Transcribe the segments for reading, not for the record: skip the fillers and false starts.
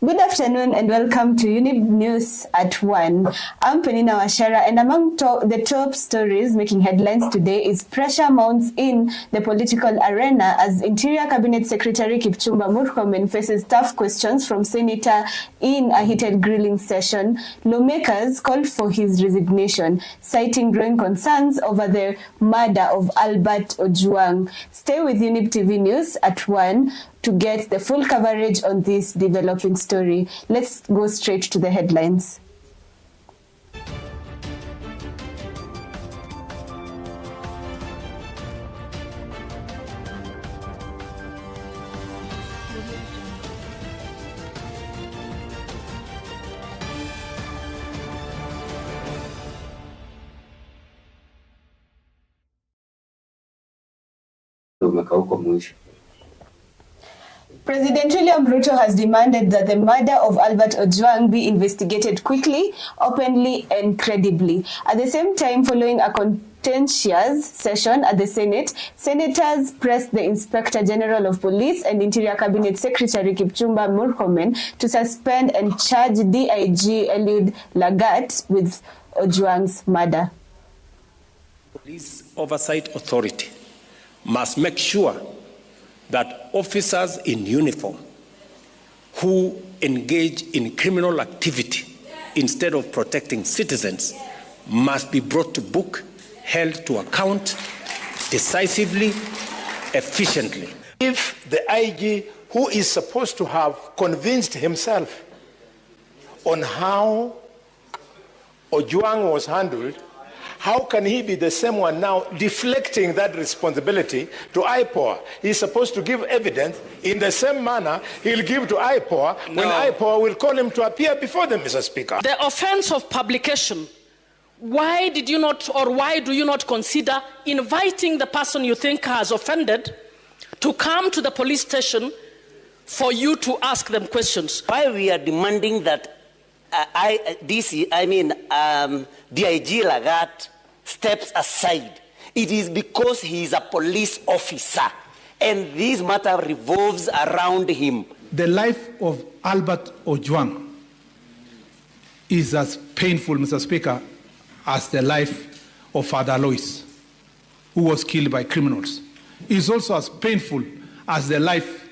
Good afternoon and welcome to Younib News at 1. I'm Peninah Wachera, and among the top stories making headlines today is pressure mounts in the political arena as Interior Cabinet Secretary Kipchumba Murkomen faces tough questions from Senator in a heated grilling session. Lawmakers called for his resignation, citing growing concerns over the murder of Albert Ojwang. Stay with Younib TV News at 1 to get the full coverage on this developing story. Let's go straight to the headlines. President William Ruto has demanded that the murder of Albert Ojwang be investigated quickly, openly, and credibly. At the same time, following a contentious session at the Senate, senators pressed the Inspector General of Police and Interior Cabinet Secretary Kipchumba Murkomen to suspend and charge DIG Eliud Lagat with Ojwang's murder. Police Oversight Authority must make sure that officers in uniform who engage in criminal activity instead of protecting citizens must be brought to book, held to account decisively, efficiently. If the IG, who is supposed to have convinced himself on how Ojwang was handled, how can he be the same one now deflecting that responsibility to IPOA? He's supposed to give evidence in the same manner he'll give to IPOA when IPOA will call him to appear before them, Mr. Speaker. The offense of publication, why do you not consider inviting the person you think has offended to come to the police station for you to ask them questions? Why we are demanding that DIG Lagat steps aside, it is because he is a police officer and this matter revolves around him. The life of Albert Ojwang is as painful, Mr. Speaker, as the life of Father Lois, who was killed by criminals. It is also as painful as the life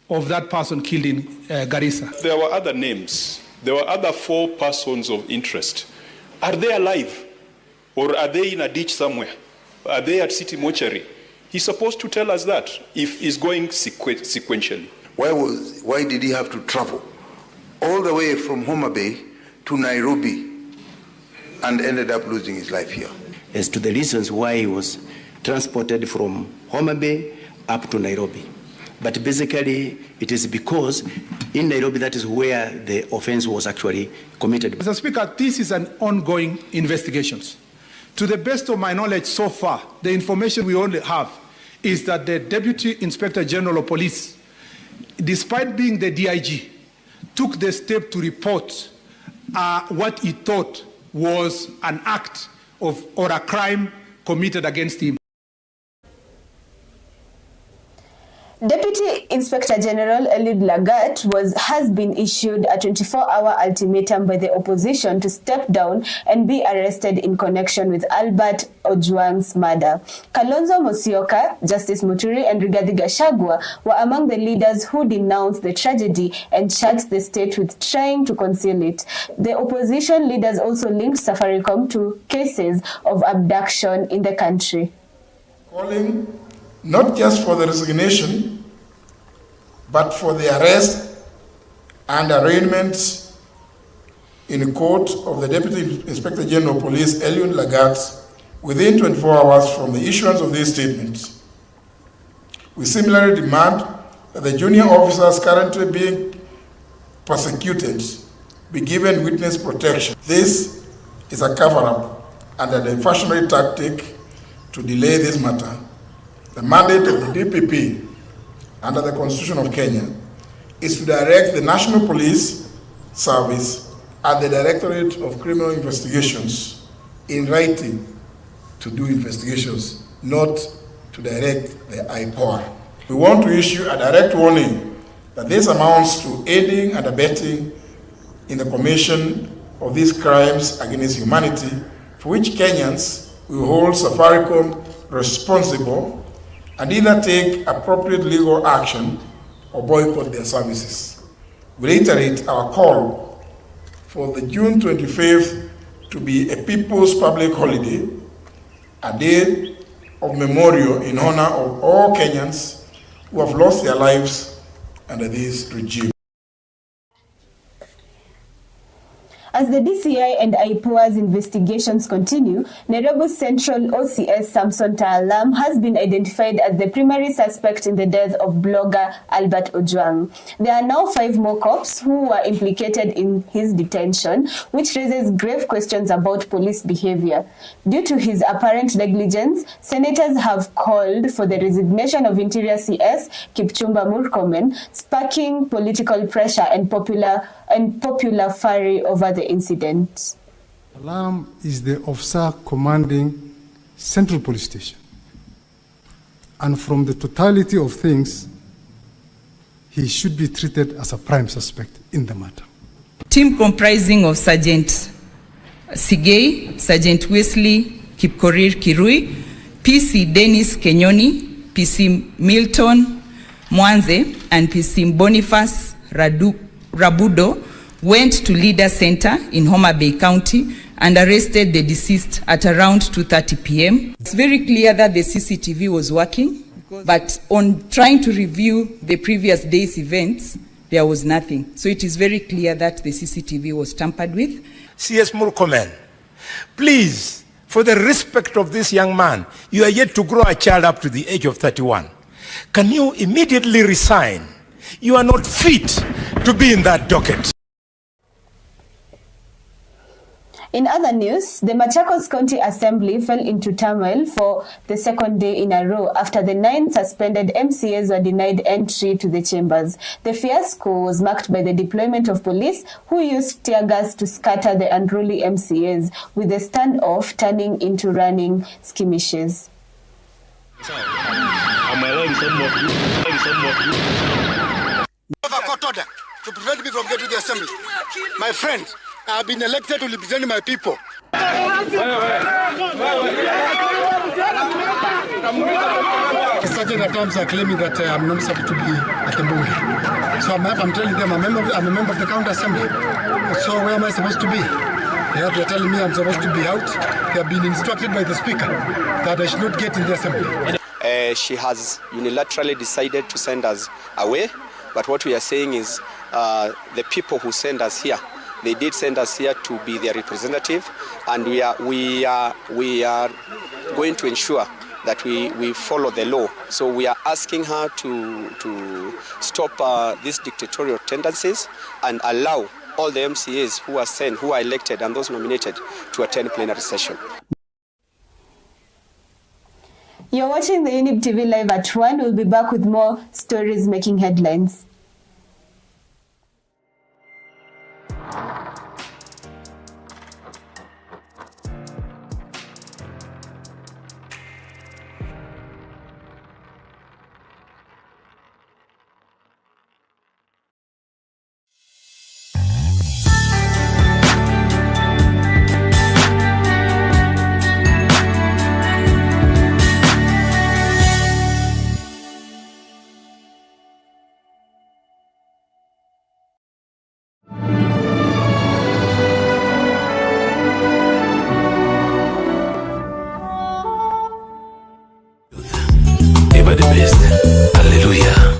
of that person killed in Garissa. There were other names. There were other 4 persons of interest. Are they alive? Or are they in a ditch somewhere? Are they at City Mortuary? He's supposed to tell us that if he's going sequentially. Why did he have to travel all the way from Homa Bay to Nairobi and ended up losing his life here? As to the reasons why he was transported from Homa Bay up to Nairobi. But basically, it is because in Nairobi, that is where the offense was actually committed. Mr. Speaker, this is an ongoing investigation. To the best of my knowledge so far, the information we only have is that the Deputy Inspector General of Police, despite being the DIG, took the step to report what he thought was an act of or a crime committed against him. Deputy Inspector General Eliud Lagat has been issued a 24-hour ultimatum by the opposition to step down and be arrested in connection with Albert Ojwang's murder. Kalonzo Musyoka, Justice Muturi, and Rigathi Gachagua were among the leaders who denounced the tragedy and charged the state with trying to conceal it. The opposition leaders also linked Safaricom to cases of abduction in the country. Calling not just for the resignation, but for the arrest and arraignment in court of the Deputy Inspector General of Police, Eliud Lagat, within 24 hours from the issuance of this statement. We similarly demand that the junior officers currently being persecuted be given witness protection. This is a cover-up and a diversionary tactic to delay this matter. The mandate of the DPP under the Constitution of Kenya is to direct the National Police Service and the Directorate of Criminal Investigations in writing to do investigations, not to direct the IPOA. We want to issue a direct warning that this amounts to aiding and abetting in the commission of these crimes against humanity, for which Kenyans will hold Safaricom responsible and either take appropriate legal action or boycott their services. We reiterate our call for the June 25th to be a people's public holiday, a day of memorial in honor of all Kenyans who have lost their lives under this regime. As the DCI and IPOA's investigations continue, Nairobi Central OCS Samson Taalam has been identified as the primary suspect in the death of blogger Albert Ojwang. There are now 5 more cops who were implicated in his detention, which raises grave questions about police behavior. Due to his apparent negligence, senators have called for the resignation of Interior CS Kipchumba Murkomen, sparking political pressure and popular fury over the incident. Alarm is the officer commanding Central Police Station. And from the totality of things, he should be treated as a prime suspect in the matter. Team comprising of Sergeant Sigei, Sergeant Wesley Kipkorir Kirui, PC Dennis Kenyoni, PC Milton Mwanze, and PC Boniface Rabudo went to Leader Center in Homa Bay County and arrested the deceased at around 2:30 p.m. It's very clear that the CCTV was working, but on trying to review the previous day's events, there was nothing. So it is very clear that the CCTV was tampered with. CS Murkomen, please, for the respect of this young man, you are yet to grow a child up to the age of 31. Can you immediately resign? You are not fit to be in that docket. In other news, the Machakos County Assembly fell into turmoil for the second day in a row after the 9 suspended MCAs were denied entry to the chambers. The fiasco was marked by the deployment of police who used tear gas to scatter the unruly MCAs, with the standoff turning into running skirmishes. Court order to prevent me from getting to the assembly. My friend, I have been elected to represent my people. Certain attempts are claiming that I'm not supposed to be at the bunge. So I'm telling them I'm a member of the county assembly. So where am I supposed to be? They're telling me I'm supposed to be out. They have been instructed by the speaker that I should not get in the assembly. She has unilaterally decided to send us away. But what we are saying is the people who send us here, they did send us here to be their representative, and we are going to ensure that we follow the law. So we are asking her to stop these dictatorial tendencies and allow all the MCAs who are sent, who are elected, and those nominated to attend plenary session. You're watching the Younib TV live at 1. We'll be back with more stories making headlines. Ever the best. Hallelujah.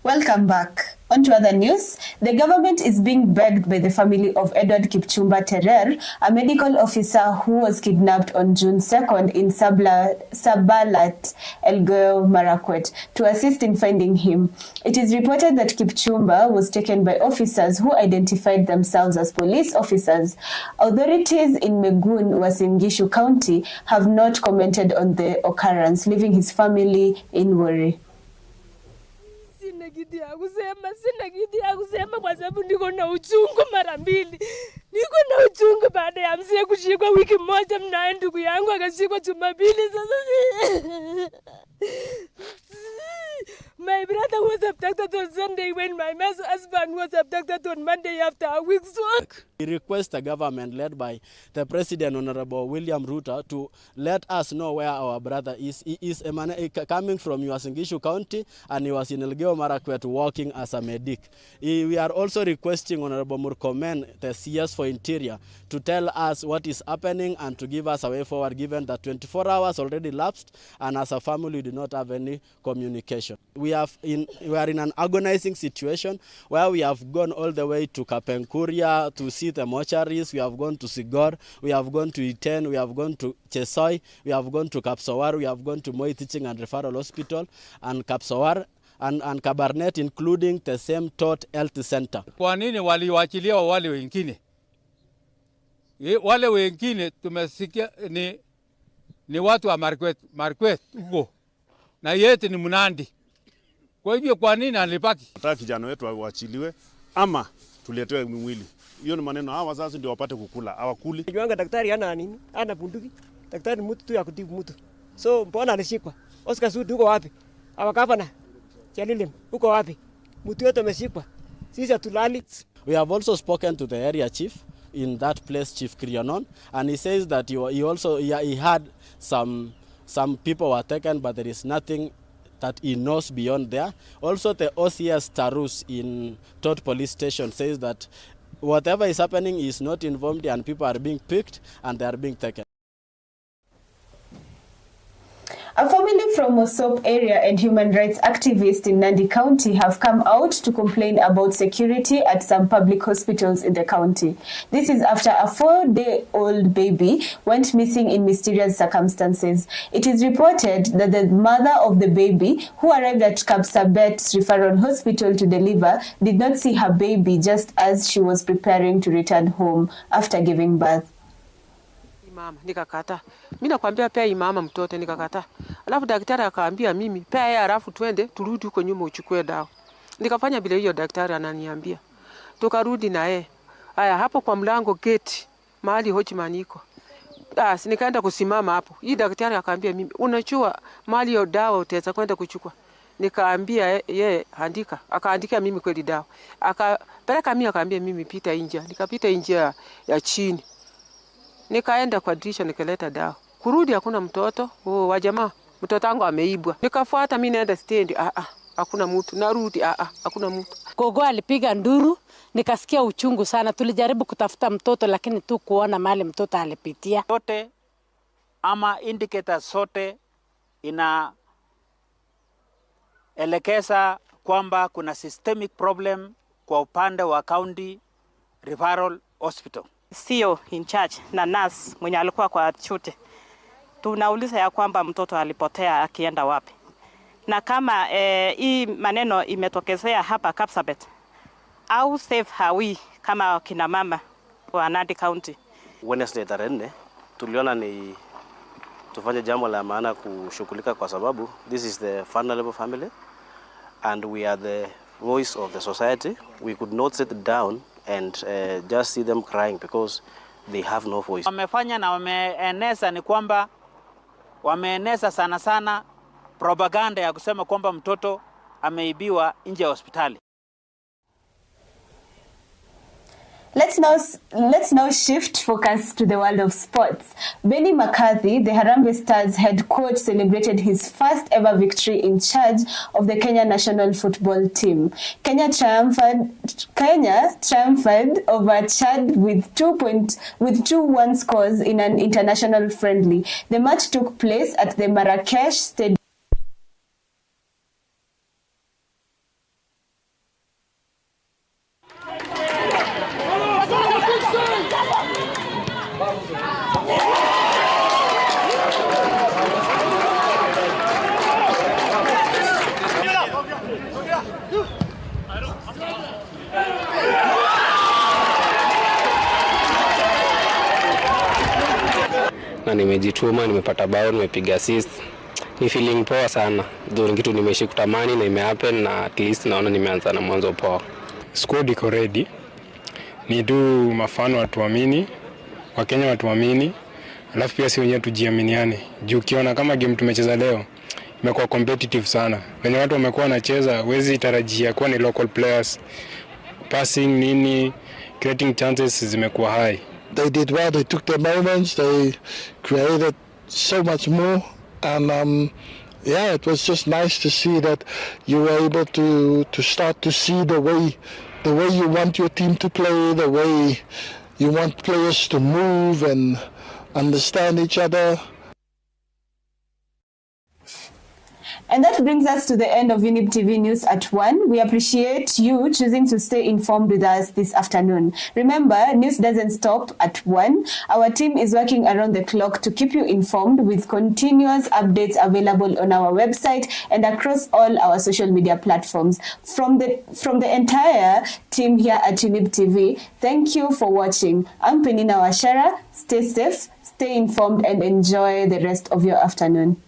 Welcome back. On to other news. The government is being begged by the family of Edward Kipchumba Terer, a medical officer who was kidnapped on June 2nd in Sabalat, Elgeyo Marakwet, to assist in finding him. It is reported that Kipchumba was taken by officers who identified themselves as police officers. Authorities in Megun, Uasin Gishu County, have not commented on the occurrence, leaving his family in worry. sina kitu ya kusema kwa sababu niko na uchungu mara mbili. Niko na uchungu baada ya mzee kushikwa wiki moja, mnaye ndugu yangu akashikwa Jumapili. Sasa my brother was abducted on Sunday when my husband was abducted on Monday after a week's work. We request the government led by the President, Honorable William Ruto, to let us know where our brother is. He is coming from Uasin County and he was in Elgeyo Marakwet working as a medic. We are also requesting Honorable Murkomen, the CS for Interior, to tell us what is happening and to give us a way forward, given that 24 hours already lapsed and as a family we do not have any communication. We are in an agonizing situation where we have gone all the way to Kapenkuria to see the mortuaries. We have gone to Sigor, we have gone to Iten, we have gone to Chesoi, we have gone to Kapsawar, we have gone to Moi Teaching and Referral Hospital and Kapsawar and Kabarnet, including the same Tot Health Center. Kwa nini waliwachilia wale wengine? Wale wengine tumesikia ni watu wa Marakwet huko. Na yete ni Mnandi. Kwa hivyo kwa nini alibaki? Nataka kijana wetu waachiliwe ama tuletewe mwili. Hiyo ni maneno hawa wazazi ndio wapate kukula. Hawakuli. Kiwanga daktari ana nini? Ana bunduki. Daktari mtu tu ya kutibu mtu. So mbona alishikwa? Oscar Sudi uko wapi? Awakafana. Chalilim uko wapi? Mtu yote ameshikwa. Sisi hatulali. We have also spoken to the area chief in that place, Chief Krionon, and he says that he had some people were taken, but there is nothing that he knows beyond there. Also, the OCS Tarus in Tot Police Station says that whatever is happening is not involved and people are being picked and they are being taken. A family from Mosop area and human rights activists in Nandi County have come out to complain about security at some public hospitals in the county. This is after a 4-day-old baby went missing in mysterious circumstances. It is reported that the mother of the baby, who arrived at Kapsabet Referral Hospital to deliver, did not see her baby just as she was preparing to return home after giving birth. Mama nikakata. Mimi nakwambia pea mama mtoto nikakata. Alafu daktari akaambia mimi pea yeye alafu twende turudi huko nyuma uchukue dawa. Nikafanya bila hiyo daktari ananiambia. Tukarudi na yeye. Haya hapo kwa mlango gate mahali Hochman iko. Nikaenda kusimama hapo. Hii daktari akaambia mimi unachua mahali hiyo dawa utaweza kwenda kuchukua. Nikaambia yeye andika. Akaandika mimi kweli dawa. Akapeleka mimi akaambia mimi pita nje. Nikapita nje ya chini. Nikaenda kwa dirisha nikaleta dawa. Kurudi hakuna mtoto. Wa jamaa mtoto wangu ameibwa. Nikafuata mimi naenda stand. Hakuna mtu. Narudi hakuna mtu. Gogo alipiga nduru, nikasikia uchungu sana. Tulijaribu kutafuta mtoto lakini tu kuona mahali mtoto alipitia. Sote ama indicator sote inaelekeza kwamba kuna systemic problem kwa upande wa County Referral Hospital. Sio in charge na nurse mwenye alikuwa kwa chute. Tunauliza ya kwamba mtoto alipotea akienda wapi. Na kama hii maneno imetokezea hapa Kapsabet, au safe hawi kama kina mama wa Nandi County. Wednesday tarehe tuliona ni tufanye jambo la maana kushughulika kwa sababu this is the vulnerable family and we are the voice of the society. We could not sit down and just see them crying because they have no voice. Wamefanya na wameeneza ni kwamba wameeneza sana propaganda ya kusema kwamba mtoto ameibiwa nje ya hospitali. Let's now shift focus to the world of sports. Benny McCarthy, the Harambee Stars head coach, celebrated his first ever victory in charge of the Kenya national football team. Kenya triumphed over Chad with 2-1 scores in an international friendly. The match took place at the Marrakesh Stadium. Na nimejituma, nimepata bao, nimepiga assist. Ni feeling poa sana. Ndio kitu nimeishi kutamani na imehappen na at least naona nimeanza na mwanzo poa. Squad iko ready. Ni tu mafano watuamini, Wakenya watuamini. Alafu pia si wenyewe tujiaminiane. Juu ukiona kama game tumecheza leo imekuwa competitive sana. Wenye watu wamekuwa wanacheza, huwezi tarajia kuwa ni local players. Passing nini, creating chances zimekuwa high. They did well, they took their moments, they created so much more, and yeah, it was just nice to see that you were able to start to see the way you want your team to play, the way you want players to move and understand each other. And that brings us to the end of Younib TV News at 1. We appreciate you choosing to stay informed with us this afternoon. Remember, news doesn't stop at 1. Our team is working around the clock to keep you informed with continuous updates available on our website and across all our social media platforms. From the entire team here at Younib TV, thank you for watching. I'm Peninah Wachera. Stay safe, stay informed, and enjoy the rest of your afternoon.